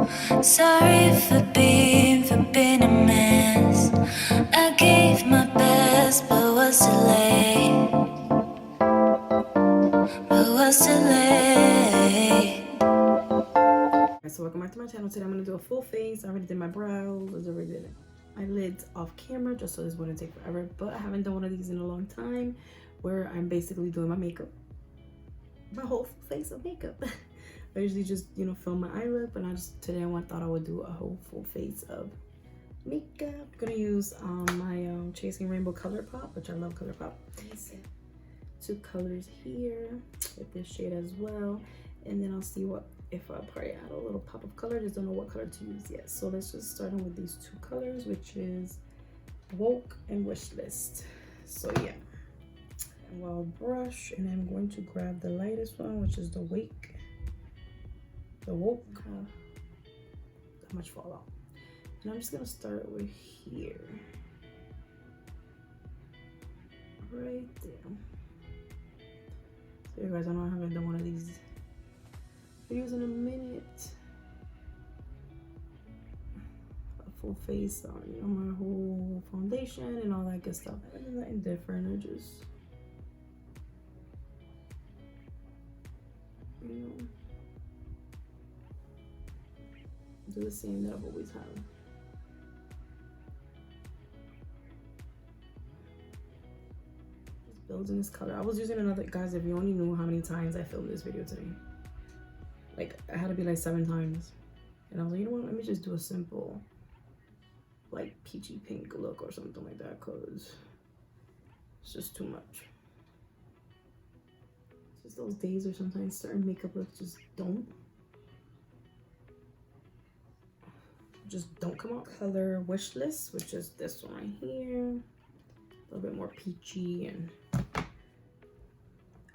Sorry for being a mess. I gave my best, but was too late. So welcome back to my channel. Today I'm going to do a full face. I already did my brows. I already did eyelids off camera just so this wouldn't take forever. But I haven't done one of these in a long time where I'm basically doing my makeup. My whole face of makeup. I usually just, you know, film my eye look, but today I thought I would do a whole full face of makeup. I'm going to use my Chasing Rainbow Color Pop, which I love Color Pop. Two colors here with this shade as well. And then I'll see if I'll probably add a little pop of color. Just don't know what color to use yet. So let's just start with these two colors, which is Woke and Wishlist. So yeah, and I'll brush, and I'm going to grab the lightest one, which is the Woke. That much fall out. And I'm just gonna start with here, right there. So you guys, I know I haven't done one of these videos in a minute. A full face on, you know, my whole foundation and all that good stuff. I do nothing different. I just, you know, do the same that I've always had. Just building this color. I was using another, guys, if you only knew how many times I filmed this video today. Like, I had to be like 7 times. And I was like, you know what, let me just do a simple, like, peachy pink look or something like that, because it's just too much. It's just those days where sometimes certain makeup looks just don't come out. Color Wishlist, which is this one right here. A little bit more peachy, and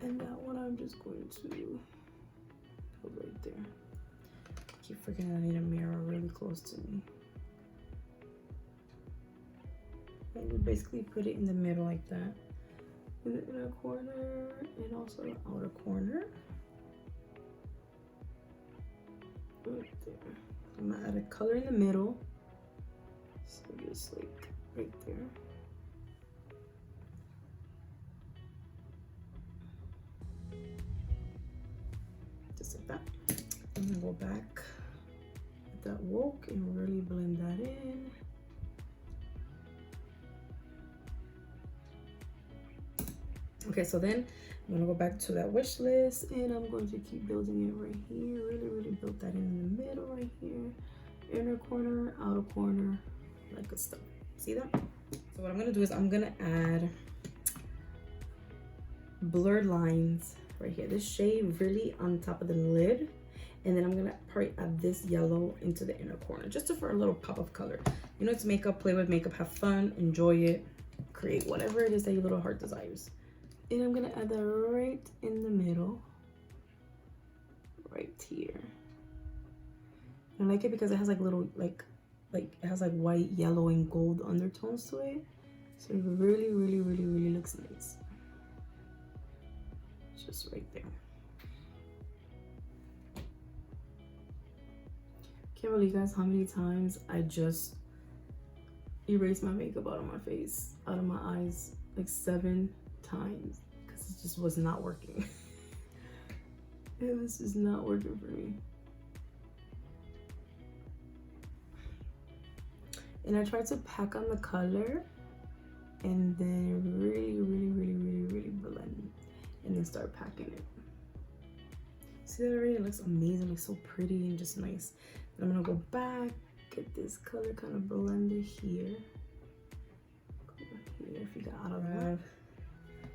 that one I'm just going to right there. I keep forgetting I need a mirror really close to me. And you basically put it in the middle like that, in the inner corner and also the outer corner. Right there. I'm gonna add a color in the middle, so just like right there. Just like that. And then go back with that Woke and really blend that in. Okay, so then I'm gonna go back to that Wishlist, and I'm going to keep building it right here. Really build that in the middle right here. Inner corner, outer corner, that good stuff. See that? So what I'm gonna do is I'm gonna add blurred lines right here. This shade really on top of the lid, and then I'm gonna probably add this yellow into the inner corner, just for a little pop of color. You know, it's makeup, play with makeup, have fun, enjoy it, create whatever it is that your little heart desires. And I'm gonna add that right in the middle, right here. I like it because it has like little, like it has like white, yellow, and gold undertones to it. So it really looks nice. Just right there. Can't believe, guys, how many times I just erased my makeup out of my face, out of my eyes, like 7 times, because it just was not working. It was just not working for me. And I tried to pack on the color and then really blend, and then start packing it. See that already? It looks amazing, looks so pretty and just nice. And I'm gonna go back, get this color kind of blended here. Here, if you got out of that.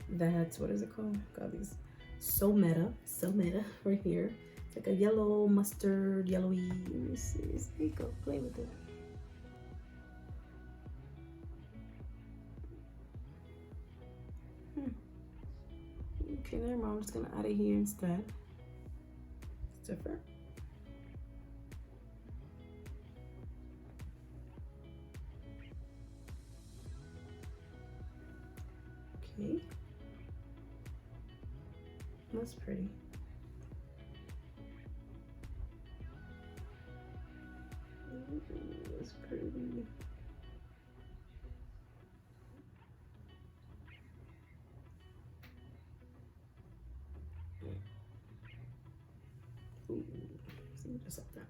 That's, what is it called? Got these so meta right here. It's like a yellow, mustard, yellowy. Let me see. There you go. Play with it. Okay, never mind. I'm just gonna add it here instead. It's different. Okay. That's pretty. is pretty. Ooh, see, just like that.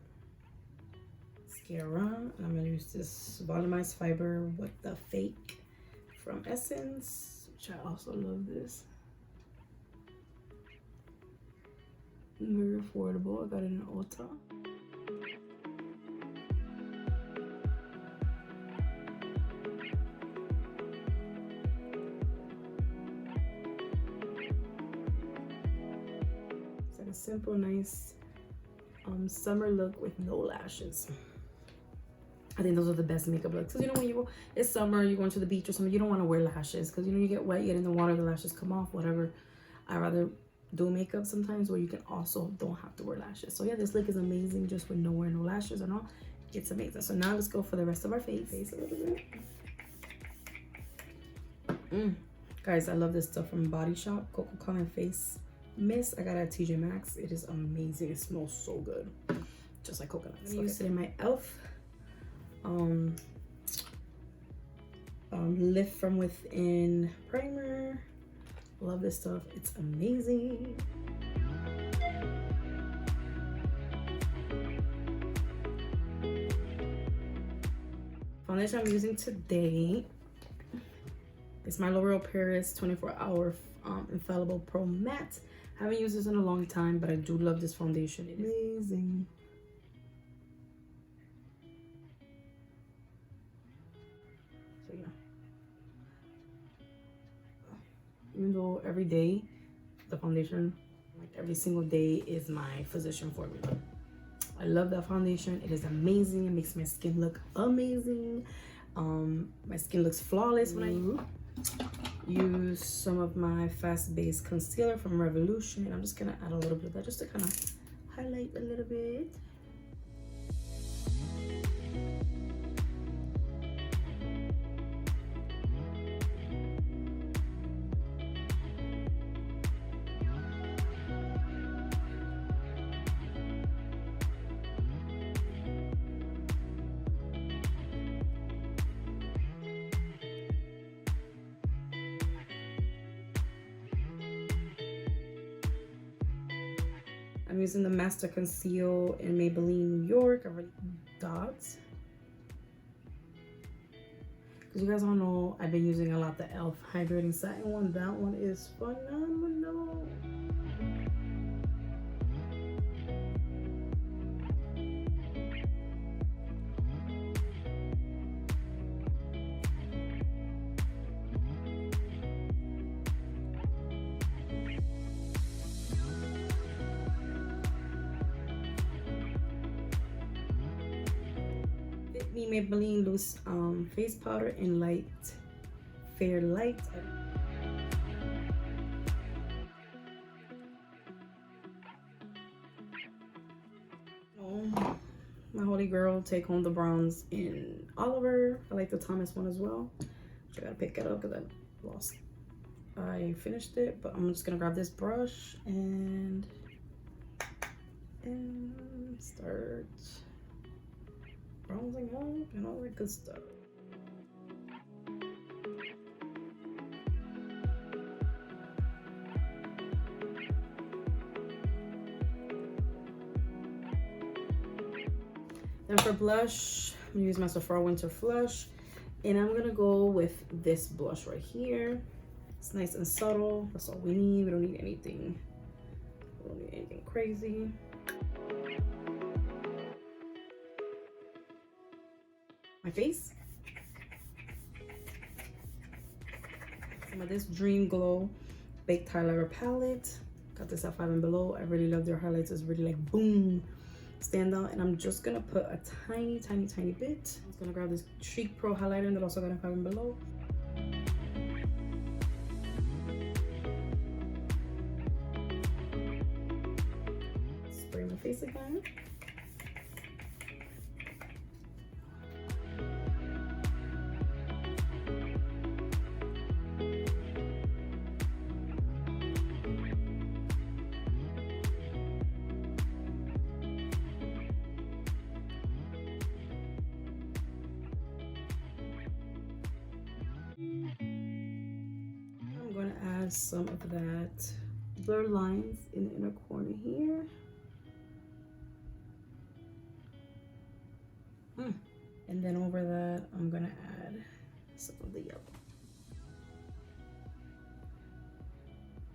Mascara, and I'm gonna use this volumized fiber with the fake from Essence, which I also love this. Very affordable. I got it in Ulta. It's like a simple, nice summer look with no lashes. I think those are the best makeup looks. Because you know, when you go, it's summer, you're going to the beach or something, you don't want to wear lashes. Because you know, you get wet, you get in the water, the lashes come off, whatever. I rather do makeup sometimes where you can also don't have to wear lashes. So yeah, this look is amazing just with no lashes and all. It's amazing. So now let's go for the rest of our face a little bit. Guys, I love this stuff from Body Shop, Coco Color Face Mist. I got it at TJ Maxx. It is amazing. It smells so good, just like coconut. I'm gonna use it in my E.l.f. Lift from Within primer. Love this stuff. It's amazing. Foundation I'm using today is my L'Oreal Paris 24-hour Infallible Pro Matte. Haven't used this in a long time, but I do love this foundation. It is amazing. So yeah. Even though every day the foundation, like every single day, is my physician formula. I love that foundation. It is amazing. It makes my skin look amazing. My skin looks flawless when I use some of my fast base concealer from Revolution, and I'm just gonna add a little bit of that just to kind of highlight a little bit. I'm using the Master Conceal in Maybelline New York. I already dots. Because you guys all know I've been using a lot the E.l.f. Hydrating Satin one. That one is phenomenal. Maybelline loose face powder in light fair light. My holy girl, take home the bronze in Oliver. I like the Thomas one as well, which I gotta pick it up because I finished it, but I'm just gonna grab this brush and start bronzing up and all that good stuff. Then for blush, I'm gonna use my Sephora Winter Flush, and I'm gonna go with this blush right here. It's nice and subtle. That's all we need. We don't need anything. We don't need anything crazy. My face. Some of this Dream Glow Baked Highlighter Palette. Got this at 5 and Below. I really love their highlights. It's really like boom, stand out. And I'm just gonna put a tiny bit. I'm just gonna grab this Chic Pro highlighter that also got at 5 and Below. Spray my face again. add some of that blur lines in the inner corner here. And then over that, I'm gonna add some of the yellow.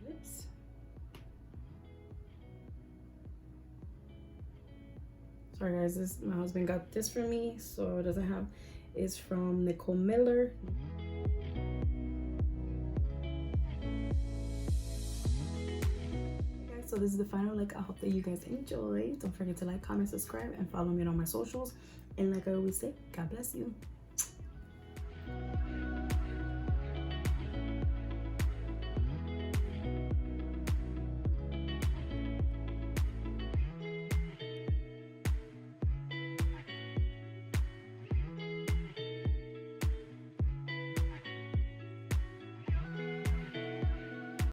Oops. Sorry guys, my husband got this for me, so it doesn't have, it's from Nicole Miller. So this is the final look. I hope that you guys enjoy. Don't forget to like, comment, subscribe, and follow me on my socials. And like I always say, God bless you.